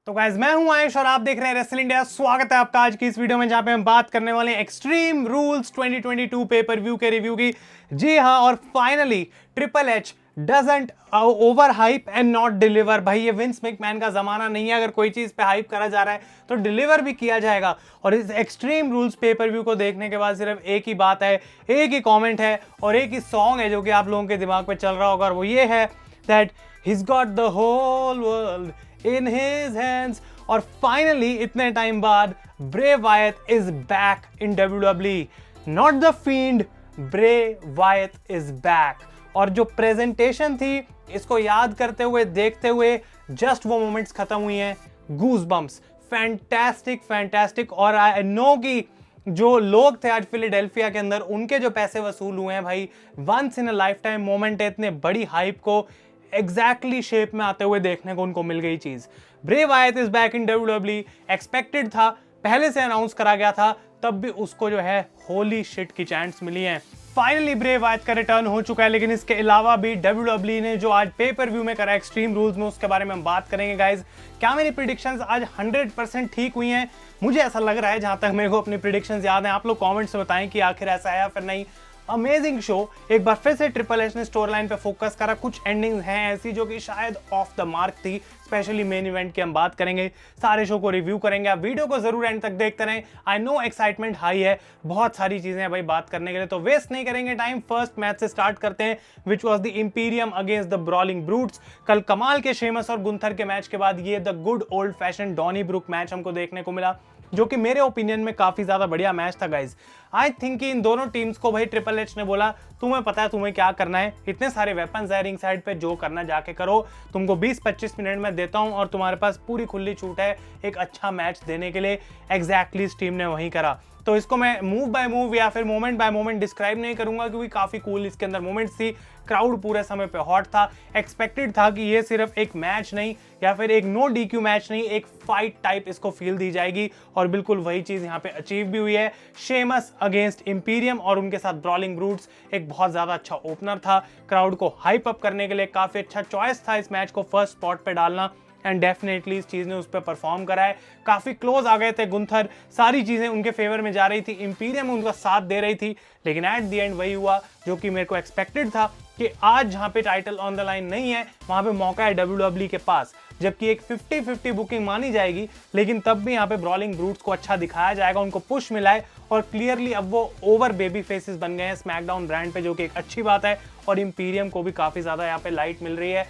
तो गाइज मैं हूं आयुष और आप देख रहे हैं रेसल इंडिया। स्वागत है आपका आज की इस वीडियो में जहां पे हम बात करने वाले हैं एक्सट्रीम रूल्स 2022 पेपर व्यू के रिव्यू की। जी हां, और finally triple H doesn't over hype and not deliver. भाई ये विंस मैकमैन का जमाना नहीं है, अगर कोई चीज पे हाइप करा जा रहा है तो डिलीवर भी किया जाएगा। और इस एक्सट्रीम रूल्स पेपर व्यू को देखने के बाद सिर्फ एक ही बात है, एक ही कॉमेंट है और एक ही सॉन्ग है जो कि आप लोगों के दिमाग में चल रहा होगा, और वो ये है that he's got the whole world in his hands। और फाइनली इतने टाइम बाद Bray Wyatt is back in WWE, not the Fiend, Bray Wyatt is back. और जो प्रेजेंटेशन थी इसको याद करते हुए देखते हुए जस्ट वो मोमेंट्स खत्म हुई हैं, गूज बम्प्स, फैंटास्टिक फैंटास्टिक। और आई नो कि जो लोग थे आज फिलाडेल्फिया के अंदर उनके जो पैसे वसूल हुए हैं भाई, once in a life time moment है, इतने बड़ी हाइप को एग्जैक्टली शेप में आते हुए देखने को उनको मिल गई चीज। Bray Wyatt is back in WWE, expected था, पहले से अनाउंस करा गया था, तब भी उसको जो है होली शिट की चांस मिली है। फाइनली ब्रे वायत का रिटर्न हो चुका है, लेकिन इसके अलावा भी WWE ने जो आज पेपर व्यू में करा एक्सट्रीम रूल्स में, उसके बारे में हम बात करेंगे गाइज। क्या मेरी प्रिडिक्शंस आज 100% ठीक हुई हैं? मुझे ऐसा लग रहा है, जहां तक मेरे को अपनी प्रिडिक्शंस याद हैं। आप लोग कमेंट्स में बताएं कि आखिर ऐसा है या फिर नहीं। अमेजिंग शो, एक बार फिर से ट्रिपल एच ने स्टोर लाइन पे फोकस करा। कुछ एंडिंग्स हैं ऐसी जो कि शायद ऑफ द मार्क थी, स्पेशली मेन इवेंट की हम बात करेंगे, सारे शो को रिव्यू करेंगे। आप वीडियो को जरूर एंड तक देखते रहें। आई नो एक्साइटमेंट हाई है, बहुत सारी चीजें हैं भाई बात करने के लिए, तो वेस्ट नहीं करेंगे टाइम। फर्स्ट मैच से स्टार्ट करते हैं, which was the Imperium against the Brawling Brutes. कल कमाल के शेमस और गुंथर के मैच के बाद ये the good old fashion donnybrook match हमको देखने को मिला, जो कि मेरे ओपिनियन में काफी ज्यादा बढ़िया मैच था गाइज। आई थिंक कि इन दोनों टीम्स को भाई ट्रिपल एच ने बोला तुम्हें पता है तुम्हें क्या करना है, इतने सारे वेपन्स है रिंग साइड पे, जो करना जाके करो, तुमको 20-25 मिनट में देता हूं और तुम्हारे पास पूरी खुली छूट है एक अच्छा मैच देने के लिए। एग्जैक्टली इस टीम ने वही करा। तो इसको मैं मूव बाय मूव या फिर मोमेंट बाय मोमेंट डिस्क्राइब नहीं करूंगा, क्योंकि काफी कूल इसके अंदर मोमेंट्स थी। क्राउड पूरे समय पे हॉट था। एक्सपेक्टेड था कि ये सिर्फ एक मैच नहीं या फिर एक नो DQ मैच नहीं, एक फाइट टाइप इसको फील दी जाएगी, और बिल्कुल वही चीज यहाँ पे अचीव भी हुई है। शेमस अगेंस्ट इंपीरियम और उनके साथ ब्रॉलिंग ब्रूट्स एक बहुत ज्यादा अच्छा ओपनर था। क्राउड को हाइप अप करने के लिए काफी अच्छा चॉइस था इस मैच को फर्स्ट स्पॉट पे डालना, एंड डेफिनेटली इस चीज ने उस पर परफॉर्म करा है। काफी क्लोज आ गए थे गुंथर, सारी चीजें उनके फेवर में जा रही थी, इंपीरियम उनका साथ दे रही थी, लेकिन एट द एंड वही हुआ जो कि मेरे को एक्सपेक्टेड था कि आज जहां पे टाइटल ऑन द लाइन नहीं है वहां पे मौका है WWE के पास, जबकि एक 50-50 बुकिंग मानी जाएगी, लेकिन तब भी यहाँ पे ब्रॉलिंग ब्रूट्स को अच्छा दिखाया जाएगा, उनको पुश मिला है, और क्लियरली अब वो ओवर बेबी फेसेस बन गए हैं स्मैकडाउन ब्रांड पे, जो कि एक अच्छी बात है। और इंपीरियम को भी काफी ज्यादा यहाँ पे लाइट मिल रही है,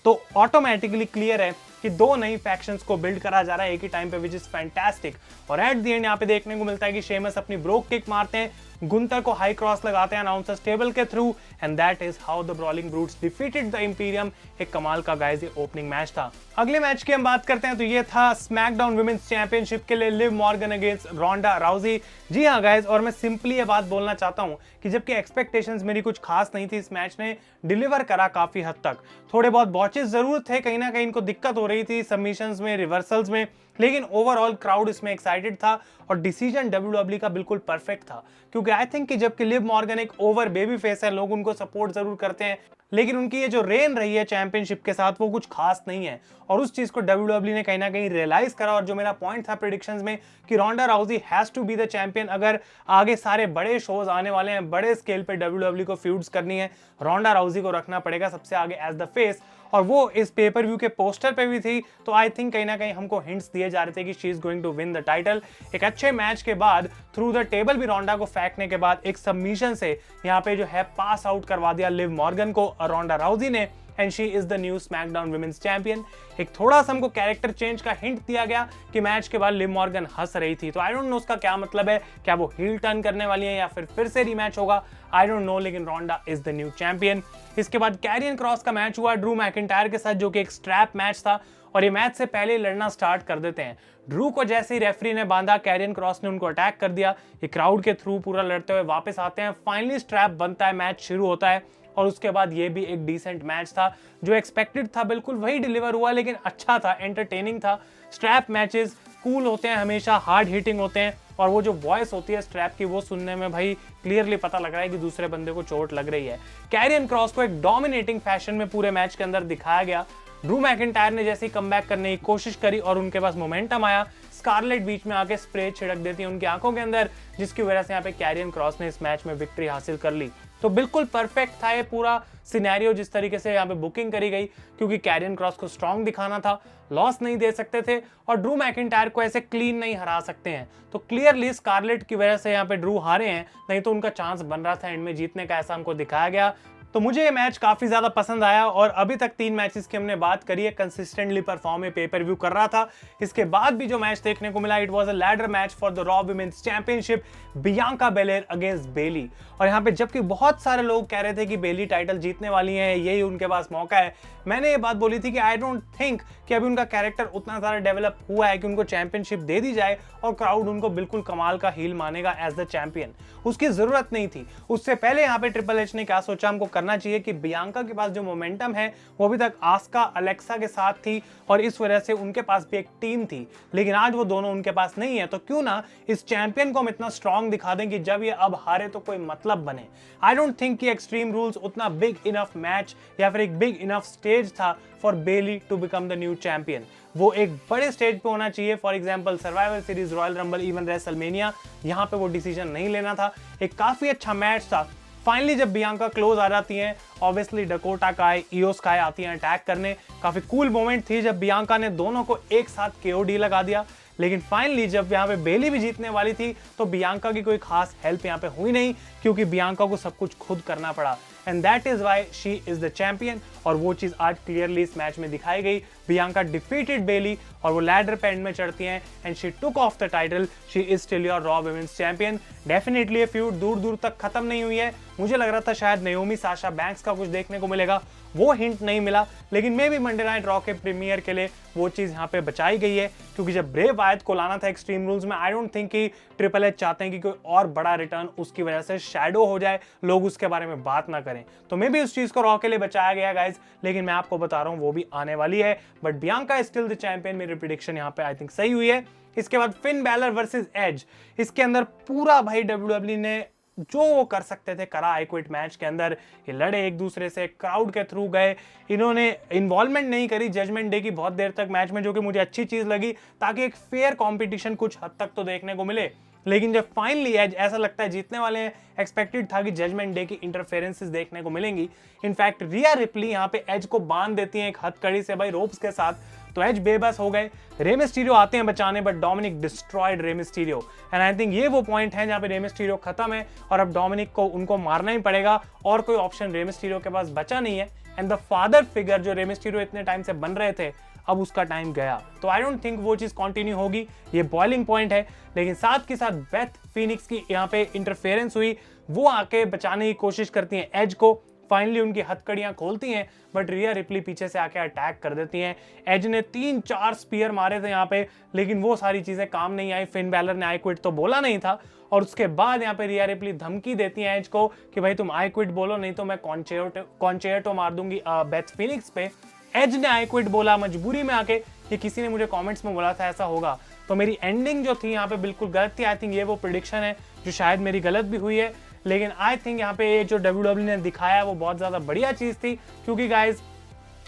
तो ऑटोमेटिकली क्लियर है कि दो नई फैक्शंस को बिल्ड करा जा रहा है एक ही टाइम पे, विच इज फैंटास्टिक। और एट द एंड यहाँ पे देखने को मिलता है कि शेमस अपनी ब्रोक किक मारते हैं, गुंथर को हाई क्रॉस लगाते हैं अनाउंसर्स टेबल के थ्रू, and that is how the Brawling Brutes defeated the Imperium. एक कमाल का गाइस ये ओपनिंग मैच था। अगले मैच की हम बात करते हैं तो ये था स्मैकडाउन वुमेन्स चैंपियनशिप के लिए लिव मॉर्गन अगेंस्ट रोंडा राउजी। जी हाँ गाइस, और मैं सिंपली ये बात बोलना चाहता हूँ कि जबकि एक्सपेक्टेशंस मेरी कुछ खास नहीं थी, इस मैच ने डिलीवर करा काफी हद तक। थोड़े बहुत बॉचेस जरूर थे, कहीं ना कहीं इनको दिक्कत हो रही थी सबमिशंस में, रिवर्सल्स में, लेकिन ओवरऑल क्राउड इसमें एक्साइटेड था और डिसीजन WWE का बिल्कुल परफेक्ट था। क्योंकि आई थिंक कि जबकि लिव मॉर्गन एक ओवर बेबी फेस है, लोग उनको सपोर्ट जरूर करते हैं, लेकिन उनकी ये जो रेन रही है चैंपियनशिप के साथ वो कुछ खास नहीं है, और उस चीज को WWE ने कहीं ना कहीं रियलाइज करा। और जो मेरा पॉइंट था प्रेडिक्शंस में कि Ronda Rousey has to be the champion, अगर आगे सारे बड़े शोज आने वाले हैं, बड़े स्केल पे WWE को फ्यूड्स करनी है, रोंडा राउजी को रखना पड़ेगा सबसे आगे एज द फेस, और वो इस पेपर व्यू के पोस्टर पे भी थी। तो आई थिंक कहीं ना कहीं हमको हिंट्स दिए जा रहे थे कि she is going to win the title. एक अच्छे मैच के बाद थ्रू द टेबल भी रोंडा को फेंकने के बाद एक सबमिशन से यहाँ पे जो है पास आउट करवा दिया लिव मॉर्गन को रोंडा राउजी ने, and she is the new SmackDown women's champion. एक थोड़ा सा हमको कैरेक्टर चेंज का हिंट दिया गया कि मैच के बाद लिव मॉर्गन हंस रही थी, तो आई डोंट नो उसका क्या मतलब है, क्या वो हील टर्न करने वाली है या फिर से रीमैच होगा, आई डोंट नो, लेकिन रोंडा इज द न्यू चैंपियन। इसके बाद कैरियन क्रॉस का मैच हुआ ड्रू मैकिंटायर के साथ, जो कि एक स्ट्रैप मैच था, और ये मैच से पहले लड़ना स्टार्ट कर देते हैं। ड्रू को जैसे ही रेफरी ने बांधा, कैरियन क्रॉस ने उनको अटैक कर दिया, ये क्राउड के थ्रू पूरा लड़ते हुए वापस आते हैं, फाइनली स्ट्रैप बनता है, मैच शुरू होता है, और उसके बाद ये भी एक डिसेंट मैच था, जो एक्सपेक्टेड था बिल्कुल वही डिलीवर हुआ, लेकिन अच्छा था, एंटरटेनिंग था। स्ट्रैप मैचेस कूल होते हैं, हमेशा हार्ड हिटिंग होते हैं, और वो जो वॉइस होती है स्ट्रैप की, वो सुनने में भाई क्लियरली पता लग रहा है कि दूसरे बंदे को चोट लग रही है। कैरियन क्रॉस को एक डोमिनेटिंग फैशन में पूरे मैच के अंदर दिखाया गया, ड्रू मैकिंटायर ने जैसे ही कमबैक करने की कोशिश करी और उनके पास मोमेंटम आया, स्कारलेट बीच में आके स्प्रे छिड़क देती है उनकी आंखों के अंदर, जिसकी वजह से यहाँ पे कैरियन क्रॉस ने इस मैच में विक्ट्री हासिल कर ली। तो बिल्कुल परफेक्ट था ये पूरा सिनेरियो जिस तरीके से यहाँ पे बुकिंग करी गई, क्योंकि कैरियन क्रॉस को स्ट्रॉन्ग दिखाना था, लॉस नहीं दे सकते थे और ड्रू मैकिंटायर को ऐसे क्लीन नहीं हरा सकते हैं। तो क्लियरली स्कारलेट की वजह से यहाँ पे ड्रू हारे हैं, नहीं तो उनका चांस बन रहा था एंड में जीतने का, ऐसा हमको दिखाया गया। तो मुझे ये मैच काफी ज्यादा पसंद आया और अभी तक 3 मैचेस की हमने बात करी है, कंसिस्टेंटली परफॉर्म पे पर व्यू कर रहा था। इसके बाद भी जो मैच देखने को मिला, it was a ladder match for the Raw women's championship, Bianca Belair against Bayley. और यहाँ पे जबकि बहुत सारे लोग कह रहे थे कि बेली टाइटल जीतने वाली है, यही उनके पास मौका है, मैंने ये बात बोली थी कि आई डोंट थिंक कि अभी उनका कैरेक्टर उतना ज्यादा डेवलप हुआ है कि उनको चैंपियनशिप दे दी जाए और क्राउड उनको बिल्कुल कमाल का हील मानेगा एज द चैंपियन। उसकी जरूरत नहीं थी। उससे पहले यहाँ पे ट्रिपल एच ने क्या सोचा, हमको करना चाहिए कि बियांका के पास जो मोमेंटम है वो अभी तक आस्का अलेक्सा के साथ थी और इस वजह से उनके पास भी एक टीम थी, लेकिन आज वो दोनों उनके पास नहीं है। तो क्यों ना इस चैंपियन को हम इतना स्ट्रॉन्ग दिखा दें कि जब ये अब हारे तो कोई मतलब बने। आई डोंट थिंक कि एक्सट्रीम रूल्स उतना बिग इनफ मैच या फिर एक बिग इनफ स्टेज था for Bayley to become the new champion. वो एक बड़े स्टेज पे होना चाहिए, for example Survivor Series, Royal Rumble, even WrestleMania, यहाँ पे वो डिसीजन नहीं लेना था। एक काफी अच्छा मैच था। फाइनली जब बियांका क्लोज आ जाती हैं, ऑब्वियसली डकोटा काय, इयो स्काई आती हैं अटैक करने। काफी कूल मोमेंट थी जब बियांका ने दोनों को एक साथ केओडी लगा दिया। लेकिन फाइनली जब यहाँ पे बेली भी जीतने वाली थी तो बियांका की कोई खास हेल्प यहाँ पे हुई नहीं, क्योंकि बियांका को सब कुछ खुद करना पड़ा and that is why she is the champion. और वो चीज आज क्लियरली इस मैच में दिखाई गई। बियांका डिफीटेड बेली और वो लैडर पे एंड में चढ़ती हैं and she took off the title. She is still your Raw women's champion. Definitely ये फ्यूड दूर दूर तक खत्म नहीं हुई है। मुझे लग रहा था शायद नाओमी साशा बैंक्स का कुछ देखने को मिलेगा, वो हिंट नहीं मिला, लेकिन may be Monday night raw के प्रीमियर के लिए वो चीज यहाँ पे बचाई गई है, क्योंकि जब ब्रे वायत को लाना था एक्सट्रीम रूल्स में, आई डोंट थिंक कि ट्रिपल एच चाहते हैं कि कोई और बड़ा रिटर्न उसकी वजह से शैडो हो जाए, लोग उसके बारे में बात ना करें। तो मे बी उस चीज को रॉ के लिए बचाया गया गाइज, लेकिन मैं आपको बता रहा हूँ वो भी आने वाली है। But Bianca is still the champion, मेरी प्रेडिक्शन यहाँ पे आई थिंक सही हुई है। इसके बाद फिन बैलर वर्सेस एज, इसके अंदर पूरा भाई डब्ल्यूडब्ल्यू ने जो वो कर सकते थे करा। आई क्विट मैच के अंदर ये लड़े एक दूसरे से, क्राउड के थ्रू गए, इन्होंने इन्वॉल्वमेंट नहीं करी जजमेंट डे की बहुत देर तक मैच में, जो कि मुझे अच्छी चीज लगी, ताकि एक फेयर कंपटीशन कुछ हद तक तो देखने को मिले। लेकिन जब फाइनली एज ऐसा लगता है जीतने वाले हैं, एक्सपेक्टेड था कि जजमेंट डे की इंटरफेरेंसेस देखने को मिलेंगी। इनफैक्ट रिया रिप्ली यहाँ पे एज को बांध देती हैं एक हथकड़ी से भाई रोप्स के साथ, तो एज बेबस हो गए। रे मिस्टीरियो आते हैं बचाने, but Dominik destroyed Rey Mysterio and I think ये वो पॉइंट है जहाँ पे रे मिस्टीरियो खत्म है और अब डोमिनिक को उनको मारना ही पड़ेगा और कोई ऑप्शन रे मिस्टीरियो के पास बचा नहीं है। एंड द फादर फिगर जो रे मिस्टीरियो इतने टाइम से बन रहे थे, अब उसका टाइम गया। तो आई डोंट थिंक वो चीज कंटिन्यू होगी, ये बॉइलिंग पॉइंट है। लेकिन साथ के साथ बेथ फीनिक्स की यहाँ पे इंटरफेरेंस हुई, वो आके बचाने की कोशिश करती हैं एज को, फाइनली उनकी हथकड़ियां खोलती हैं, बट रिया रिप्ली पीछे से आके अटैक कर देती हैं। एज ने 3-4 स्पीयर मारे थे यहाँ पे, लेकिन वो सारी चीजें काम नहीं आई। फिन बैलर ने आई क्विट तो बोला नहीं था और उसके बाद यहाँ पे रिया रिप्ली धमकी देती है एज को कि भाई तुम आई क्विट बोलो, नहीं तो मैं कॉन्चेर्टो मार दूंगी बेथ फीनिक्स पे। एज ने आई क्विट बोला मजबूरी में आके, कि किसी ने मुझे कमेंट्स में बोला था ऐसा होगा, तो मेरी एंडिंग जो थी यहाँ पे बिल्कुल गलत थी। आई थिंक ये वो प्रेडिक्शन है जो शायद मेरी गलत भी हुई है, लेकिन आई थिंक यहाँ पे ये जो डब्ल्यूडब्ल्यू ने दिखाया वो बहुत ज्यादा बढ़िया चीज थी, क्योंकि गाइज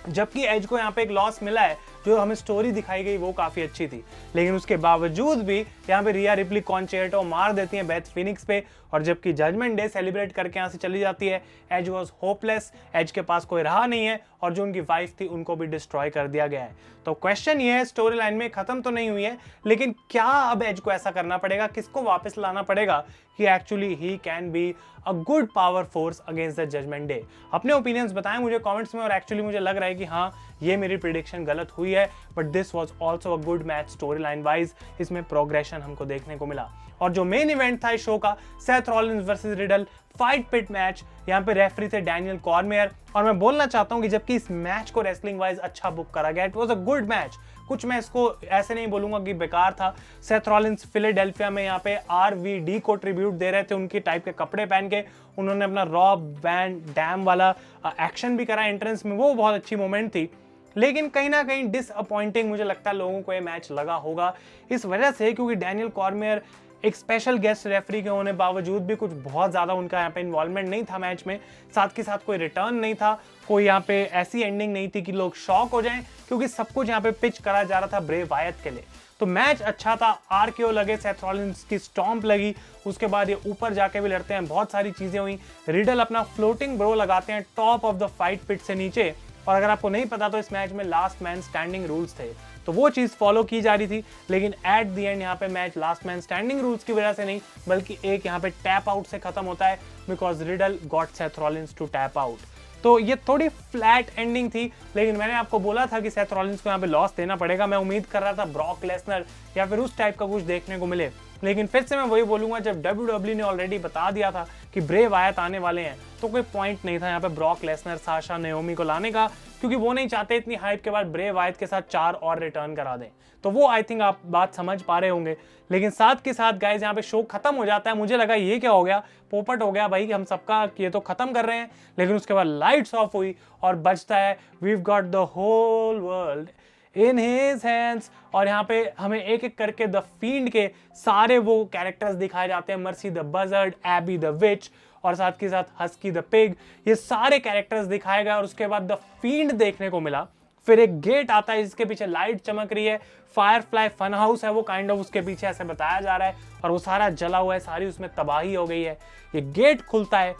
जबकि एज को यहाँ पे एक लॉस मिला है, जो हमें स्टोरी दिखाई गई वो काफी अच्छी थी, लेकिन उसके बावजूद भी यहाँ पे रिया रिप्ली कॉन्चेर्टो मार देती है बेथ फीनिक्स पे, और जबकि जजमेंट डे सेलिब्रेट करके यहाँ से चली जाती है। एज वॉज होपलेस, एज के पास कोई रहा नहीं है और जो उनकी वाइफ थी उनको भी डिस्ट्रॉय कर दिया गया है। तो क्वेश्चन ये है, स्टोरी लाइन में खत्म तो नहीं हुई है, लेकिन क्या अब एज को ऐसा करना पड़ेगा, किसको वापस लाना पड़ेगा कि actually he can be a good power force against the Judgment Day. अपने ओपिनियंस बताएं मुझे कमेंट्स में, और एक्चुअली मुझे लग रहा है कि हाँ ये मेरी प्रेडिक्शन गलत हुई है, but this was also a good match story line wise, इसमें प्रोग्रेशन हमको देखने को मिला। और जो मेन इवेंट था इस शो का, Seth Rollins versus Riddle fight pit match, यहाँ पे रेफरी थे डैनियल कॉर्मियर। और मैं बोलना चाहता हूँ कि जबकि इस मैच को रेसलिंग वाइज अच्छा बुक करा गया, it was a good match, कुछ मैं इसको ऐसे नहीं बोलूंगा कि बेकार था। सेथ रॉलिन्स फिलाडेल्फिया में यहाँ पे RVD को ट्रिब्यूट दे रहे थे, उनकी टाइप के कपड़े पहन के उन्होंने अपना रॉ वैन डैम वाला एक्शन भी करा एंट्रेंस में, वो बहुत अच्छी मोमेंट थी। लेकिन कहीं ना कहीं डिसअपॉइंटिंग मुझे लगता है लोगों को ये मैच लगा होगा, इस वजह से क्योंकि डैनियल कॉर्मियर एक स्पेशल गेस्ट रेफरी के होने बावजूद भी कुछ बहुत ज़्यादा उनका यहाँ पे इन्वॉल्वमेंट नहीं था मैच में, साथ के साथ कोई रिटर्न नहीं था, कोई यहाँ पे ऐसी एंडिंग नहीं थी कि लोग शॉक हो जाएं, क्योंकि सब कुछ यहाँ पे पिच करा जा रहा था ब्रे वायत के लिए। तो मैच अच्छा था, आरकेओ लगे, सेथ रॉलिंस की स्टॉम्प लगी, उसके बाद ये ऊपर जाके भी लड़ते हैं, बहुत सारी चीजें हुई। रिडल अपना फ्लोटिंग ब्रो लगाते हैं top of the fight pit से नीचे, और अगर आपको नहीं पता तो इस मैच में लास्ट मैन स्टैंडिंग रूल्स थे, तो वो चीज फॉलो की जा रही थी। लेकिन एट द एंड यहाँ पे match last man standing rules की वजह से नहीं, बल्कि एक यहाँ पे टैप आउट से खत्म होता है, because Riddle got Seth Rollins to tap out. तो ये थोड़ी फ्लैट एंडिंग थी, लेकिन मैंने आपको बोला था कि सेथ रॉलिंस को यहाँ पे लॉस देना पड़ेगा। मैं उम्मीद कर रहा था ब्रॉक लेसनर या फिर उस टाइप का कुछ देखने को मिले, लेकिन फिर से मैं वही बोलूंगा, जब WWE ने ऑलरेडी बता दिया था कि ब्रे वायत आने वाले हैं, तो कोई पॉइंट नहीं था यहाँ पे ब्रॉक लेसनर, साशा, नाओमी को लाने का, क्योंकि वो नहीं चाहते इतनी हाइप के बाद ब्रे वायत के साथ 4 और रिटर्न करा दें। तो वो आई थिंक आप बात समझ पा रहे होंगे। लेकिन साथ के साथ गाइस यहाँ पे शो खत्म हो जाता है। मुझे लगा ये क्या हो गया, पोपट हो गया भाई, हम सबका ये तो खत्म कर रहे हैं। लेकिन उसके बाद लाइट्स ऑफ हुई और बजता है we've got the whole world in his hands, और यहाँ पे हमें एक एक करके द फील्ड के सारे वो कैरेक्टर्स दिखाए जाते हैं, Mercy the Buzzard, Abby the Witch, और साथ के साथ हस्की द पिग, ये सारे कैरेक्टर्स दिखाए गए। और उसके बाद द फील्ड देखने को मिला। फिर एक गेट आता है जिसके पीछे लाइट चमक रही है, फायरफ्लाई फन हाउस है वो काइंड ऑफ उसके पीछे ऐसे बताया जा रहा है, और वो सारा जला हुआ है, सारी उसमें तबाही हो गई है। ये गेट खुलता है,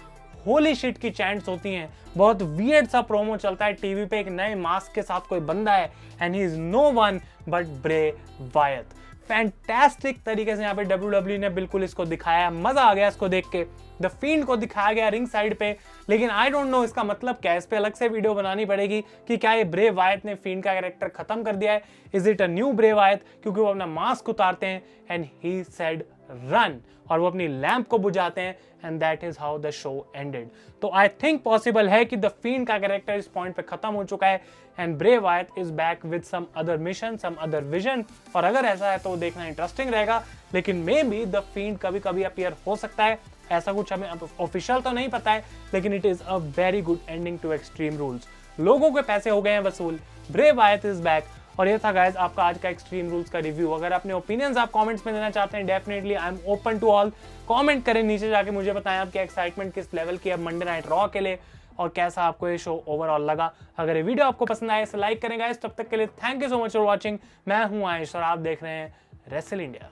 होली शिट की चैंट्स होती हैं, बहुत वियर्ड सा प्रोमो चलता है टीवी पे, एक नए मास्क के साथ कोई बंदा है, and he is no one but Bray Wyatt. Fantastic तरीके से यहाँ पे WWE ने बिल्कुल इसको दिखाया, मजा आ गया इसको देख के। द फील्ड को दिखाया गया रिंग साइड पे, लेकिन आई डोंट नो इसका मतलब क्या है, इस पे अलग से वीडियो बनानी पड़ेगी कि क्या ये ब्रे वायत ने फील्ड का कैरेक्टर खत्म कर दिया है, इज इट अ न्यू ब्रे वायत, क्योंकि वो अपना मास्क उतारते हैं एंड ही सेड रन, और वो अपनी लैंप को बुझाते हैं, and that is how the show ended. तो आई थिंक पॉसिबल है कि द फील्ड का कैरेक्टर इस पॉइंट पे खत्म हो चुका है, and Bray Wyatt is back with some other mission, some other vision, और अगर ऐसा है तो देखना इंटरेस्टिंग रहेगा। लेकिन मे बी द फील्ड कभी कभी अपीयर हो सकता है, ऐसा कुछ हमें ऑफिशियल तो नहीं पता है, लेकिन it is a very good ending to Extreme Rules. लोगों के पैसे हो गए हैं वसूल, ब्रे वायत इज बैक। और ये था गाइस आपका आज का एक्सट्रीम रूल्स का रिव्यू। अगर अपने ओपिनियंस आप कमेंट्स में देना चाहते हैं, definitely I am open to all. Comment करें नीचे जाके, मुझे बताएं आपकी एक्साइटमेंट किस लेवल की है मंडे नाइट रॉ के लिए, और कैसा आपको ये शो ओवरऑल लगा। अगर ये वीडियो आपको पसंद आए तो लाइक करें गाइस। तब तक के लिए thank you so much for watching. मैं हूं आयुष और आप देख रहे हैं रेसल इंडिया।